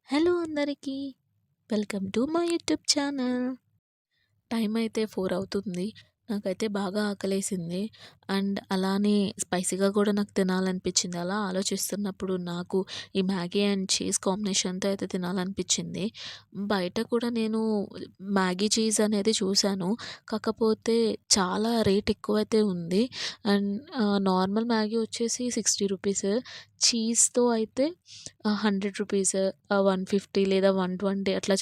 Hello అందరికీ! Welcome to my YouTube channel. Time అయితే 4 అవుతుంది. నాకైతే బాగా ఆకలేసింది. అండ్ అలానే స్పైసీగా కూడా నాకు తినాలనిపించింది. అలా ఆలోచిస్తున్నప్పుడు నాకు ఈ మ్యాగీ అండ్ చీజ్ కాంబినేషన్‌తో అయితే తినాలనిపించింది. బయట కూడా నేను మ్యాగీ చీజ్ అనేది చూశాను. కాకపోతే చాలా రేట్ ఎక్కువైతే ఉంది. అండ్ నార్మల్ మ్యాగీ వచ్చేసి 60 రూపీస్. చీజ్‌తో అయితే 100 రూపీస్, 150 లేదా 120 అట్లా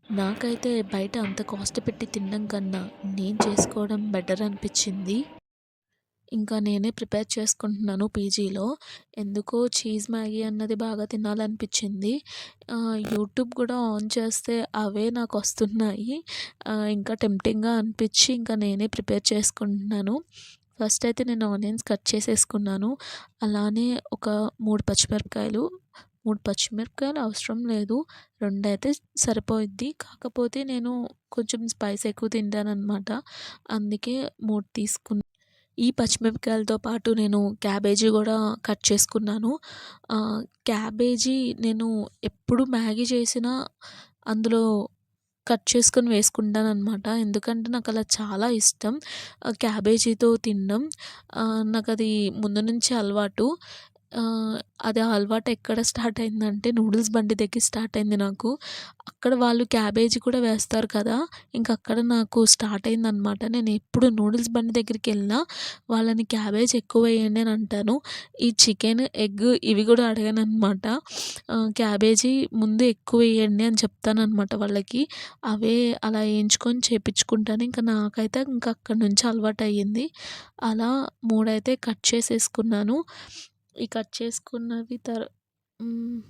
నాకైతే బయట అంత కాస్ట్ పెట్టి తినడం కన్నా నేను చేసుకోవడం బెటర్ అనిపించింది. ఇంకా నేనే ప్రిపేర్ చేసుకుంటున్నాను పీజీలో. ఎందుకో చీజ్ మ్యాగీ అన్నది బాగా తినాలనిపించింది. యూట్యూబ్ కూడా ఆన్ చేస్తే అవే నాకొస్తున్నాయి. ఇంకా టెంప్టింగ్‌గా అనిపించి ఇంకా నేనే ప్రిపేర్ చేసుకుంటున్నాను. ఫస్ట్ అయితే నేను ఆనియన్స్ కట్ చేసేసుకున్నాను. అలానే ఒక 3 పచ్చిమిరపకాయలు, 3 పచ్చిమిరపకాయలు అవసరం లేదు. 2 అయితే సరిపోయిద్ది. కాకపోతే నేను కొంచెం స్పైస్ ఎక్కువ తింటాననమాట. అందుకే 3 తీసుకున్నా. ఈ పచ్చిమిరపకాయలతో పాటు నేను క్యాబేజీ గూడా కట్ చేసుకున్నాను. క్యాబేజీ నేను ఎప్పుడు మ్యాగీ చేసినా అందులో కట్ చేసుకొని వేసుకుంటాననమాట. ఎందుకంటే నాకలా చాలా ఇష్టం క్యాబేజీతో తినడం. నాకది ముందు నుంచి అలవాటు. అది ఆ అలవాటు ఎక్కడ స్టార్ట్ అయిందంటే నూడిల్స్ బండి దగ్గర స్టార్ట్ అయింది నాకు. అక్కడ వాళ్ళు క్యాబేజీ కూడా వేస్తారు కదా! ఇంక అక్కడ నాకు స్టార్ట్ అయిందనమాట. నేను ఎప్పుడు నూడిల్స్ బండి దగ్గరికెళ్ళినా వాళ్ళని క్యాబేజ్ ఎక్కువ వేయండి అని అంటాను. ఈ చికెన్, ఎగ్ ఇవి కూడా అడగననమాట. క్యాబేజీ ముందు ఎక్కువ వేయండి అని చెప్తాననమాట వాళ్ళకి. అవే అలా ఏయించుకొని చేపిచ్చుకుంటాను. ఇంక నాకైతే ఇంక అక్కడి నుంచి అలవాటయ్యింది. అలా 3 అయితే కట్ చేసేసుకున్నాను. ఈ కట్ చేసుకున్నవి హ్మ్.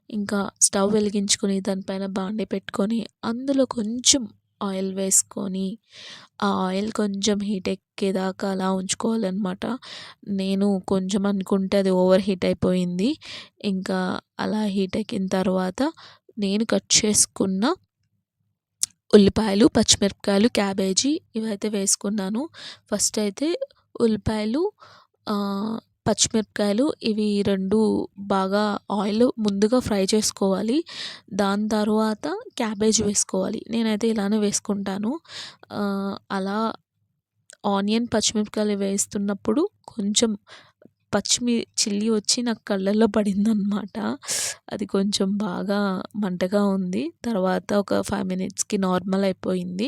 ఇంకా స్టవ్ వెలిగించుకొని దానిపైన బాండీ పెట్టుకొని అందులో కొంచెం ఆయిల్ వేసుకొని, ఆ ఆయిల్ కొంచెం హీట్ ఎక్కేదాకా అలా ఉంచుకోవాలనమాట. నేను కొంచెం అనుకుంటే అది ఓవర్ హీట్ అయిపోయింది. ఇంకా అలా హీట్ ఎక్కిన తర్వాత నేను కట్ చేసుకున్న ఉల్లిపాయలు, పచ్చిమిరపకాయలు, క్యాబేజీ ఇవైతే వేసుకున్నాను. ఫస్ట్ అయితే ఉల్లిపాయలు, పచ్చిమిరపకాయలు ఇవి 2 బాగా ఆయిల్‌లో ముందుగా ఫ్రై చేసుకోవాలి. దాని తర్వాత క్యాబేజ్ వేసుకోవాలి. నేనైతే ఇలానే వేసుకుంటాను. అలా ఆనియన్, పచ్చిమిరపకాయలు వేస్తున్నప్పుడు కొంచెం చిల్లీ వచ్చి నాకు కళ్ళల్లో పడిందనమాట. అది కొంచెం బాగా మంటగా ఉంది. తర్వాత ఒక 5 మినిట్స్‌కి నార్మల్ అయిపోయింది.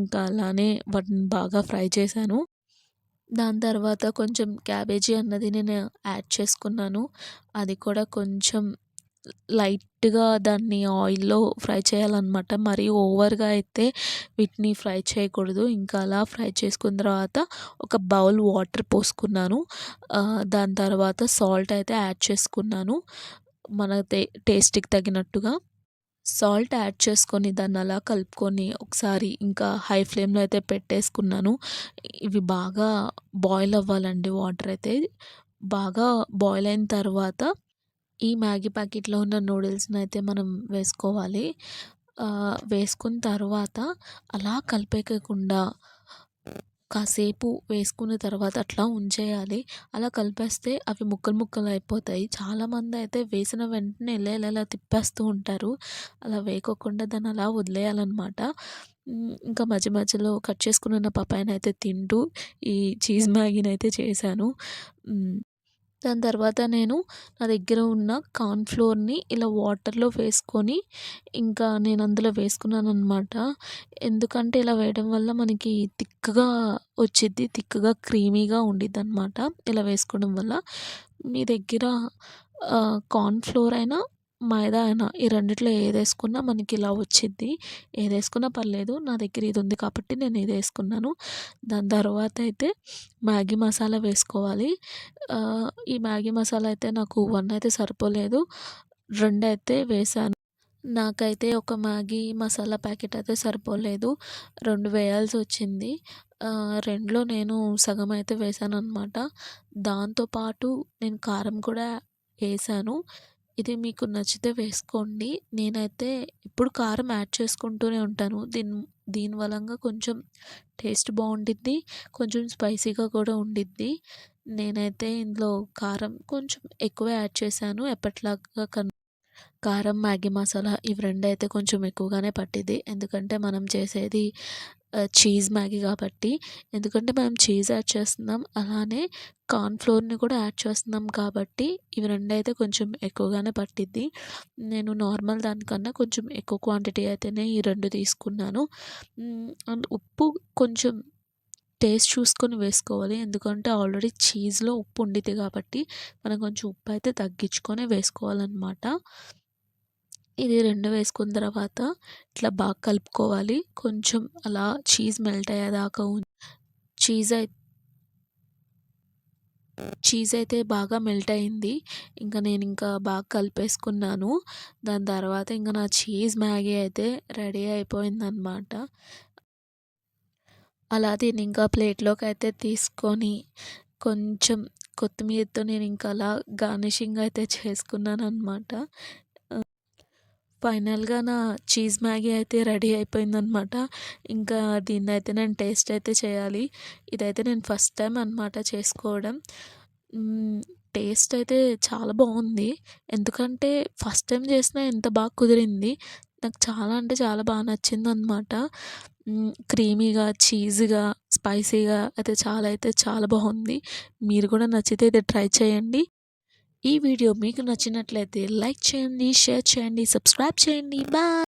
ఇంకా అలానే వాటిని బాగా ఫ్రై చేశాను. దాని తర్వాత కొంచెం క్యాబేజీ అన్నది నేను యాడ్ చేసుకున్నాను. అది కూడా కొంచెం లైట్‌గా దాన్ని ఆయిల్‌లో ఫ్రై చేయాలనమాట. మరీ ఓవర్‌గా అయితే వీటిని ఫ్రై చేయకూడదు. ఇంకా అలా ఫ్రై చేసుకున్న తర్వాత ఒక బౌల్ వాటర్ పోసుకున్నాను. దాని తర్వాత సాల్ట్ అయితే యాడ్ చేసుకున్నాను. మన టేస్ట్‌కి తగినట్టుగా. సాల్ట్ యాడ్ చేసుకొని దాన్నలా కలుపుకొని ఒకసారి ఇంకా హై ఫ్లేమ్‌లో అయితే పెట్టేసుకున్నాను. ఇవి బాగా బాయిల్ అవ్వాలండి వాటర్ అయితే. బాగా బాయిల్ అయిన తర్వాత ఈ మ్యాగీ ప్యాకెట్‌లో ఉన్న నూడిల్స్‌నయితే మనం వేసుకోవాలి. వేసుకున్న తర్వాత అలా కలిపేయకుండా కాసేపు వేసుకున్న తర్వాత అట్లా ఉంచేయాలి. అలా కలిపేస్తే అవి ముక్కలు ముక్కలు అయిపోతాయి. చాలామందయితే వేసిన వెంటనే ఇలా తిప్పేస్తూ ఉంటారు. అలా వేయకోకుండా దాన్ని అలా వదిలేయాలనమాట. ఇంకా మధ్య మధ్యలో కట్ చేసుకున్న పపాయనయితే తింటూ ఈ చీజ్ మ్యాగీనయితే చేశాను. హ్మ్. దాని తర్వాత నేను నా దగ్గర ఉన్న కార్న్ ఫ్లోర్‌ని ఇలా వాటర్‌లో వేసుకొని ఇంకా నేను అందులో వేసుకున్నాననమాట. ఎందుకంటే ఇలా వేయడం వల్ల మనకి థిక్‌గా వచ్చిద్ది. థిక్‌గా క్రీమీగా ఉండిద్దనమాట ఇలా వేసుకోవడం వల్ల. మీ దగ్గర కార్న్ ఫ్లోర్ అయినా, మైదా అయినా ఈ రెండిట్లో ఏదేసుకున్నా మనకి ఇలా వచ్చిద్ది. ఏదేసుకున్నా పర్లేదు. నా దగ్గర ఇది ఉంది కాబట్టి నేను ఇదేసుకున్నాను. దాని తర్వాత అయితే మ్యాగీ మసాలా వేసుకోవాలి. ఈ మ్యాగీ మసాలా అయితే నాకు 1 అయితే సరిపోలేదు. 2 అయితే వేశాను. నాకైతే ఒక మ్యాగీ మసాలా ప్యాకెట్ అయితే సరిపోలేదు. 2 వేయాల్సొచ్చింది. 2లో నేను సగం అయితే వేశాననమాట. దాంతో పాటు నేను కారం కూడా ఏశాను. ఇది మీకు నచ్చితే వేసుకోండి. నేనైతే ఎప్పుడు కారం యాడ్ చేసుకుంటూనే ఉంటాను. దీని వలంగా కొంచెం టేస్ట్ బావుండిద్ది. కొంచెం స్పైసీగా కూడా ఉండిద్ది. నేనైతే ఇందులో కారం కొంచెం ఎక్కువే యాడ్ చేశాను ఎప్పటిలాగా కారం, మ్యాగీ మసాలా ఇవి 2 అయితే కొంచెం ఎక్కువగానే పట్టిద్ది. ఎందుకంటే మనం చేసేది చీజ్ మ్యాగీ కాబట్టి. ఎందుకంటే మనం చీజ్ యాడ్ చేస్తున్నాం. అలానే కార్న్ ఫ్లోర్‌ని కూడా యాడ్ చేస్తున్నాం కాబట్టి ఇవి 2 అయితే కొంచెం ఎక్కువగానే పట్టిద్ది. నేను నార్మల్ దానికన్నా కొంచెం ఎక్కువ క్వాంటిటీ అయితేనే ఈ 2 తీసుకున్నాను. అండ్ ఉప్పు కొంచెం టేస్ట్ చూసుకొని వేసుకోవాలి. ఎందుకంటే ఆల్రెడీ చీజ్‌లో ఉప్పు ఉండిద్ది కాబట్టి మనం కొంచెం ఉప్పు అయితే తగ్గించుకొనే వేసుకోవాలనమాట. ఇది 2 వేసుకున్న తర్వాత ఇట్లా బాగా కలుపుకోవాలి. కొంచెం అలా చీజ్ మెల్ట్ అయ్యేదాకా చీజ్ అయి చీజ్ అయితే బాగా మెల్ట్ అయింది. నేనింకా బాగా కలిపేసుకున్నాను. దాని తర్వాత ఇంక నా చీజ్ మ్యాగీ అయితే రెడీ అయిపోయిందనమాట. అలా దీన్నింకా ప్లేట్‌లోకైతే తీసుకొని కొంచెం కొత్తిమీరతో నేనింక అలా గార్నిషింగ్ అయితే చేసుకున్నాననమాట. ఫైనల్‌గా నా చీజ్ మ్యాగీ అయితే రెడీ అయిపోయిందనమాట. ఇంకా దీన్నైతే నేను టేస్ట్ అయితే చేయాలి. ఇదైతే నేను ఫస్ట్ టైమ్ అనమాట చేసుకోవడం. టేస్ట్ అయితే చాలా బావుంది. ఎందుకంటే ఫస్ట్ టైమ్ చేసినా ఎంత బాగా కుదిరింది. నాకు చాలా అంటే చాలా బా నచ్చిందనమాట. క్రీమీగా, చీజీగా, స్పైసీగా అయితే చాలా బావుంది. మీరు కూడా నచ్చితే ఇది ట్రై చేయండి. ఈ వీడియో మీకు నచ్చినట్లయితే లైక్ చేయండి, షేర్ చేయండి, సబ్స్క్రైబ్ చేయండి. బాయ్.